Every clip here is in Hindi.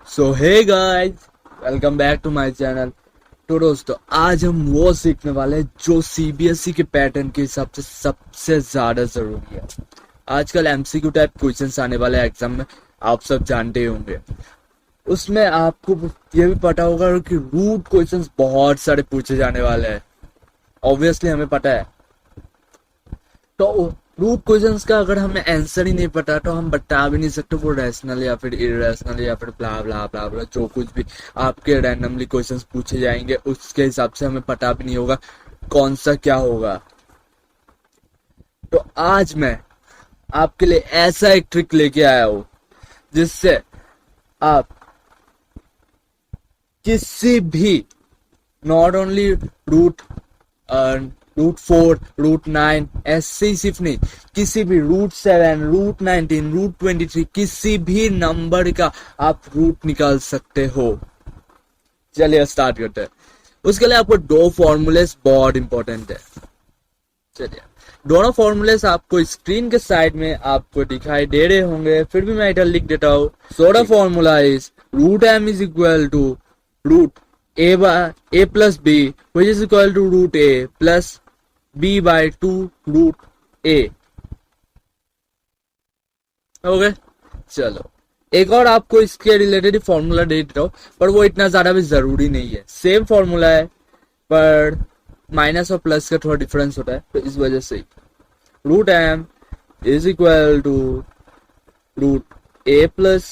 So hey guys, welcome back to my channel. तो दोस्तों, आज हम वो सीखने वाले हैं जो सीबीएसई के पैटर्न के हिसाब से सबसे ज्यादा जरूरी है। आजकल एमसीक्यू टाइप क्वेश्चंस आने वाले एग्जाम में, आप सब जानते ही होंगे। उसमें आपको ये भी पता होगा कि रूट क्वेश्चंस बहुत सारे पूछे जाने वाले हैं। ऑब्वियसली हमें पता है। तो रूट क्वेश्चंस का अगर हमें आंसर ही नहीं पता तो हम बता भी नहीं सकते वो रैशनल या फिर इरेशनल या फिर ब्ला ब्ला ब्ला ब्ला, जो कुछ भी आपके रैंडमली क्वेश्चंस पूछे जाएंगे उसके हिसाब से हमें पता भी नहीं होगा कौन सा क्या होगा। तो आज मैं आपके लिए ऐसा एक ट्रिक लेके आया हूं जिससे आप किसी भी, नॉट ओनली रूट 4, रूट 9 ऐसे ही सिर्फ नहीं, किसी भी रूट 7, रूट 19, रूट 23, किसी भी नंबर का आप रूट निकाल सकते हो। चलिए स्टार्ट करते हैं। उसके लिए आपको दो फॉर्मूलेस बहुत इंपॉर्टेंट है। चलिए, दोनों फॉर्मूलेस आपको स्क्रीन के साइड में आपको दिखाई दे रहे होंगे, फिर भी मैं इधर लिख देता हूँ। So the formula is root M is equal to root a plus b which is equal to root a plus b by 2 root a। Okay, चलो एक और आपको इसके रिलेटेड फॉर्मूला दे देता हूं, पर वो इतना ज्यादा भी जरूरी नहीं है। सेम फॉर्मूला है पर माइनस और प्लस का थोड़ा डिफरेंस होता है, तो इस वजह से root M is equal to root a plus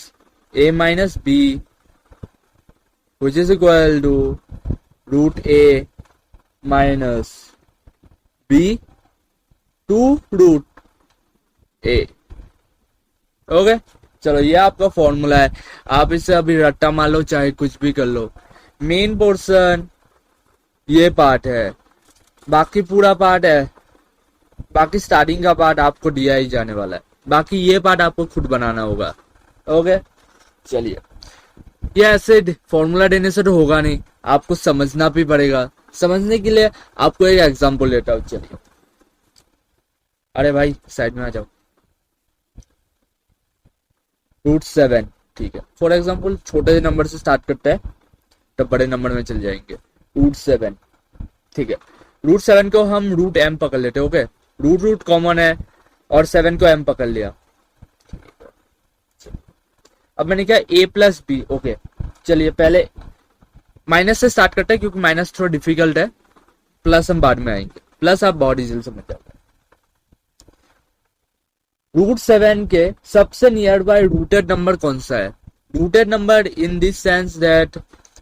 a minus b which is equal to root a minus b to root a। Okay, चलो ये आपका फॉर्मूला है। आप इसे अभी रट्टा मार लो चाहे कुछ भी कर लो। मेन पोर्शन ये पार्ट है, बाकी पूरा पार्ट है, बाकी स्टार्टिंग का पार्ट आपको दिया ही जाने वाला है, बाकी ये पार्ट आपको खुद बनाना होगा। ओके, चलिए, ये ऐसे फॉर्मूला देने से तो होगा नहीं, आपको समझना भी पड़ेगा। समझने के लिए आपको एक एग्जांपल लेता हूं। चलिए, अरे भाई साइड में आ जाओ। रूट 7, ठीक है, फॉर एग्जांपल छोटे नंबर से स्टार्ट करते हैं तो बड़े नंबर में चल जाएंगे। रूट 7, ठीक है, रूट 7 को हम रूट एम पकड़ लेते हैं। ओके, रूट रूट कॉमन है और 7 को एम पकड़ लिया। अब मैंने क्या a प्लस बी। ओके, चलिए पहले माइनस से स्टार्ट करते हैं क्योंकि माइनस थोड़ा डिफिकल्ट है, प्लस हम बाद में आएंगे। प्लस आप बहुत इजीली समझ जाओगे। रूट 7 के सबसे नियर बाय रूटेड नंबर कौन सा है? Rooted number in this sense that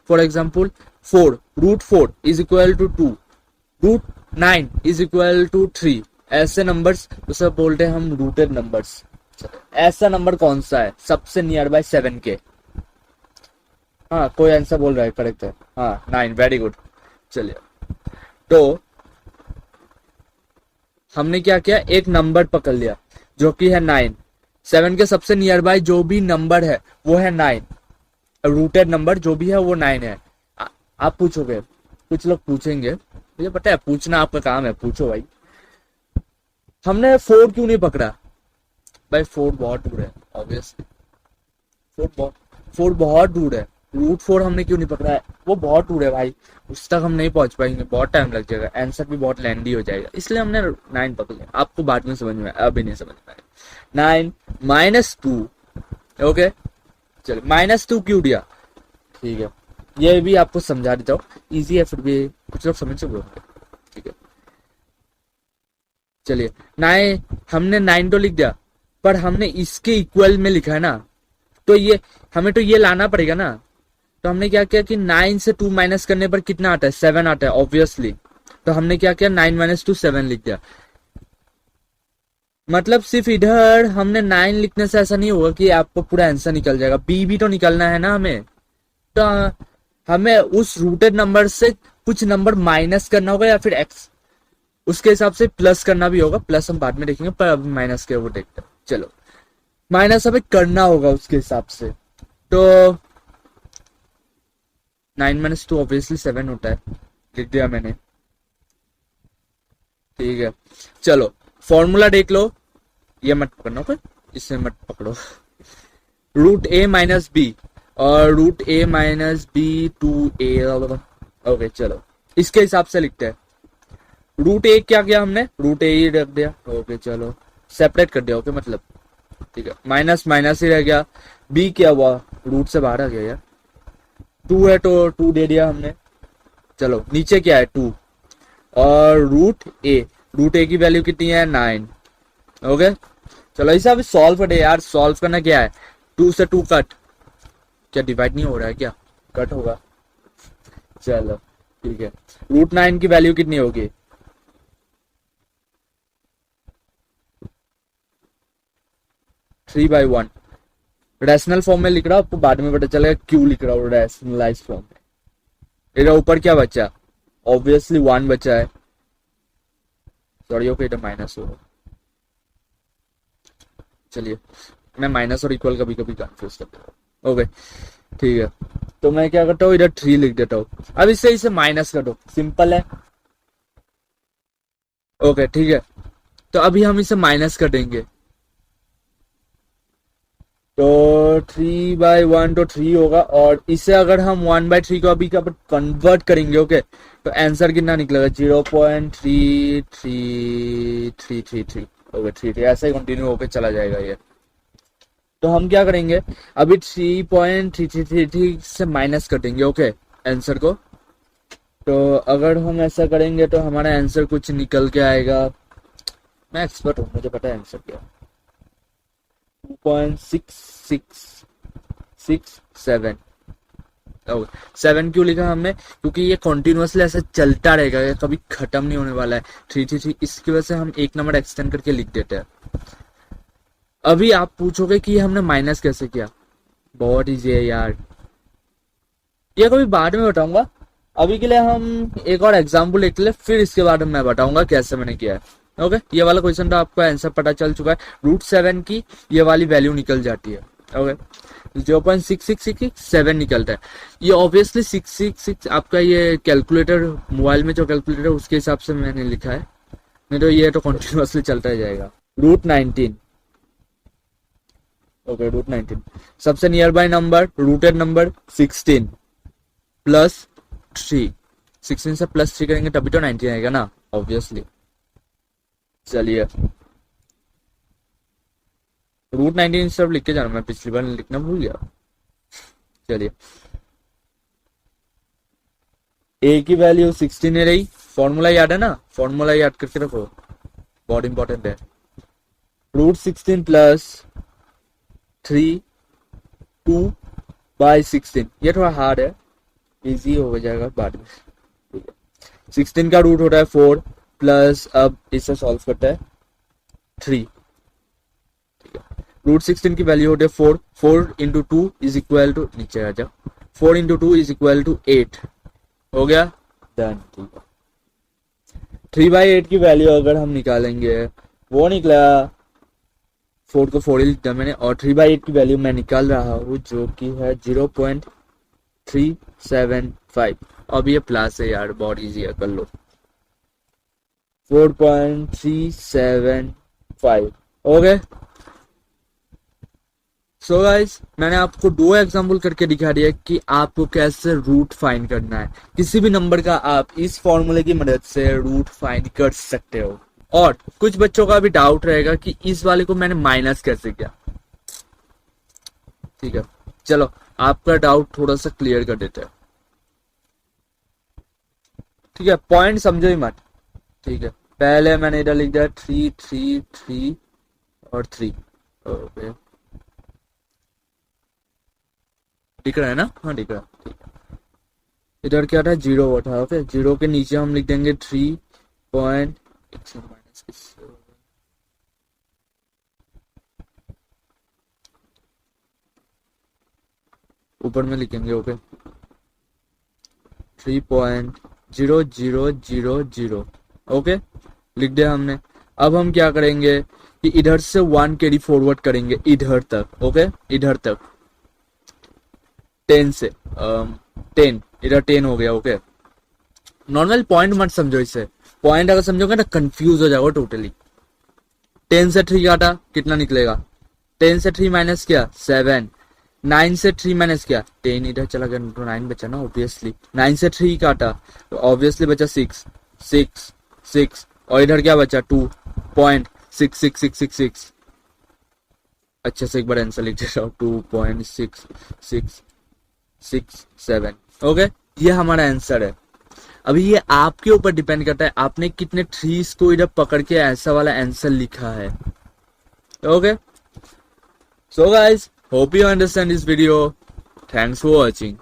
for example 4, root 4 is equal to 2, root 9 is equal to 3। ऐसे नंबर्स उसे बोलते हैं हम रूटेड नंबर्स। ऐसा नंबर कौन सा है सबसे नियर बाय 7 के? हाँ, कोई आंसर बोल रहा है, करेक्ट है। हाँ, 9, वेरी गुड। चलिए, तो हमने क्या किया, एक नंबर पकड़ लिया जो कि है 9। 7 के सबसे नियर बाय जो भी नंबर है वो है 9। रूटेड नंबर जो भी है वो 9 है। आप पूछोगे, कुछ लोग पूछेंगे, मुझे पता है पूछना आपका काम है, पूछो भाई। हमने 4 क्यों नहीं पकड़ा? भाई 4 बहुत दूर है, ऑब्वियसली 4 बहुत दूर है। रूट 4 हमने क्यों नहीं पकड़ा है? वो बहुत दूर है भाई, उस तक हम नहीं पहुंच पाएंगे, बहुत टाइम लग जाएगा, आंसर भी बहुत लेंदी हो जाएगा, इसलिए हमने 9 पकड़ लिया। आपको बाद में समझ में, अभी नहीं समझ में आएगा। 9 माइनस 2। ओके, चलो -2 क्यों दिया? ठीक है, ये भी आपको समझा देता हूँ, इजी है, फिर भी कुछ लोग समझ सकते। ठीक है, चलिए, 9 हमने 9 तो लिख दिया, पर हमने इसके इक्वल में लिखा है ना, तो ये हमें तो ये लाना पड़ेगा ना। तो हमने क्या किया कि 9 से 2 माइनस करने पर कितना आता है? 7 आता है ऑब्वियसली। तो हमने क्या किया, 9 माइनस 2 7 लिख दिया। मतलब सिर्फ इधर हमने 9 लिखने से ऐसा नहीं होगा कि आपको पूरा आंसर निकल जाएगा, बी भी तो निकलना है ना हमें। तो हमें उस रूटेड नंबर से कुछ नंबर माइनस करना होगा या फिर एक्स, उसके हिसाब से प्लस करना भी होगा। प्लस हम बाद में देखेंगे, पर अभी माइनस के वो देखते हैं। चलो, माइनस हमें करना होगा उसके हिसाब से। तो 9 माइनस 2 ऑब्वियसली 7 होता है, लिख दिया मैंने। ठीक है, चलो फॉर्मूला देख लो, ये मत पकड़ना, ओके, इससे मत पकड़ो। रूट a माइनस बी और root A minus B two A. Okay चलो इसके हिसाब से लिखते हैं। रूट ए क्या किया हमने, रूट ए ही रख दिया। ओके चलो सेपरेट कर दिया। ओके मतलब ठीक है, माइनस माइनस ही रह गया। बी क्या हुआ, रूट से बाहर आ गया यार, टू है तो टू दे दिया हमने। चलो नीचे क्या है, टू। और रूट ए की वैल्यू कितनी है, 9। ओके चलो इसे अभी सॉल्व कर दे यार। सॉल्व करना क्या है, 2 से 2 कट, क्या डिवाइड नहीं हो रहा है क्या, कट होगा। चलो ठीक है, रूट 9 की वैल्यू कितनी होगी, 3/1। रैशनल फॉर्म में लिख रहा हूं, आपको बाद में पता चलेगा क्यों लिख रहा हूँ रैशनलाइज फॉर्म में। इधर ऊपर क्या बचा, ऑब्वियसली 1 बचा है। सॉरी ओके इधर माइनस होगा। चलिए मैं माइनस और इक्वल कभी कभी कंफ्यूज करता हूँ। ओके ठीक है, तो मैं क्या करता हूँ, इधर 3 लिख देता हूँ। अब इससे इसे माइनस कर दो, सिंपल है। ओके ठीक है, तो अभी हम इसे माइनस कर देंगे। तो 3/1 तो 3 होगा, और इसे अगर हम 1/3 को अभी कन्वर्ट करेंगे, ओके तो आंसर कितना निकलेगा, 0.3333। ओके 3 ऐसे ही कंटिन्यू होकर चला जाएगा ये। तो हम क्या करेंगे, अभी 3.3333 से माइनस कर देंगे ओके आंसर को। तो अगर हम ऐसा करेंगे तो हमारा आंसर कुछ निकल के आएगा। मैं एक्सपर्ट हूँ, मुझे पता है आंसर क्या, 2.6667। 7 क्यों लिखा हमने, क्योंकि ये कॉन्टिन्यूसली ऐसे चलता रहेगा, ये कभी खत्म नहीं होने वाला है। 333 इसकी वजह से हम एक नंबर एक्सटेंड करके लिख देते हैं। अभी आप पूछोगे कि हमने माइनस कैसे किया, बहुत इजी है यार, ये कभी बाद में बताऊंगा। अभी के लिए हम एक और एग्जाम्पल लिख ले, फिर इसके बाद मैं बताऊंगा कैसे मैंने किया है। ओके ये वाला क्वेश्चन तो आपको आंसर पता चल चुका है। रूट 7 की ये वाली वैल्यू निकल जाती है। ओके 0.6667 निकलता है। ये ऑब्वियसली 666 आपका ये कैलकुलेटर, मोबाइल में जो कैलकुलेटर है उसके हिसाब से मैंने लिखा है, नहीं तो ये तो कंटिन्यूअसली चलता ही जाएगा। रूट 19। ओके रूट 19 सबसे near by number, rooted number 16 plus 3। 16 से प्लस 3 करेंगे तभी तो 19 आएगा ना, ऑब्वियसली। चलिए रूट 19 सब लिख के जाना, मैं पिछली बार लिखना भूल गया। चलिए ए की वैल्यू 16 है रही, फॉर्मूला याद है ना, फॉर्मूला याद करके रखो, बहुत इंपॉर्टेंट है। रूट 16 प्लस 3 2/16, ये थोड़ा हार्ड है, इजी हो जाएगा बाद में। 16 का रूट होता है 4 प्लस, अब इसे सॉल्व करता है 3। रूट 16 की वैल्यू होती है 4, 4 इंटू 2 इज इक्वल टू, नीचे आ जाओ, 4 इंटू 2 इज इक्वल टू 8। हो गया डन। ठीक है 3/8 की वैल्यू अगर हम निकालेंगे, वो निकला, 4 को 4 ही लिखा मैंने, और 3/8 की वैल्यू मैं निकाल रहा हूँ जो कि है 0.375। अब ये प्लस है यार, बहुत इजी है, कर लो 4.375। ओके सो गाइस मैंने आपको 2 एग्जांपल करके दिखा दिया कि आपको कैसे रूट फाइंड करना है। किसी भी नंबर का आप इस फॉर्मूले की मदद से रूट फाइंड कर सकते हो। और कुछ बच्चों का भी डाउट रहेगा कि इस वाले को मैंने माइनस कैसे किया। ठीक है चलो आपका डाउट थोड़ा सा क्लियर कर देते हैं। ठीक है पॉइंट समझो ही मत। ठीक है पहले मैंने इधर लिख दिया 3 3 3 और 3। ओके दिख रहा है ना, हाँ दिख रहा है। ठीक है इधर क्या था, 0 था। ओके 0 के नीचे हम लिख देंगे 3 पॉइंट, ऊपर में लिखेंगे ओके 3.0000। ओके लिख दिया हमने। अब हम क्या करेंगे कि इधर से 1 कैरी फॉरवर्ड करेंगे इधर तक। ओके इधर तक 10 से 10, इधर 10 हो गया। ओके नॉर्मल पॉइंट मत समझो इसे, पॉइंट अगर समझोगे ना कंफ्यूज हो जाओगे टोटली। 10 से 3 काटा कितना निकलेगा, 10 से 3 माइनस क्या 7, 9 से 3 माइनस किया, 10 इधर चला गया तो 9 बचा ना ऑब्वियसली, 9 से 3 काटा तो ऑब्वियसली बचा 6 6 6 और इधर क्या बचा 2.66666। अच्छा से एक बार आंसर लिख देता हूँ 2.6667। ओके, ये हमारा आंसर है। अभी ये आपके ऊपर डिपेंड करता है आपने कितने ट्रीज को इधर पकड़ के ऐसा वाला आंसर लिखा है। Okay, so guys, hope you understand this video. Thanks for watching.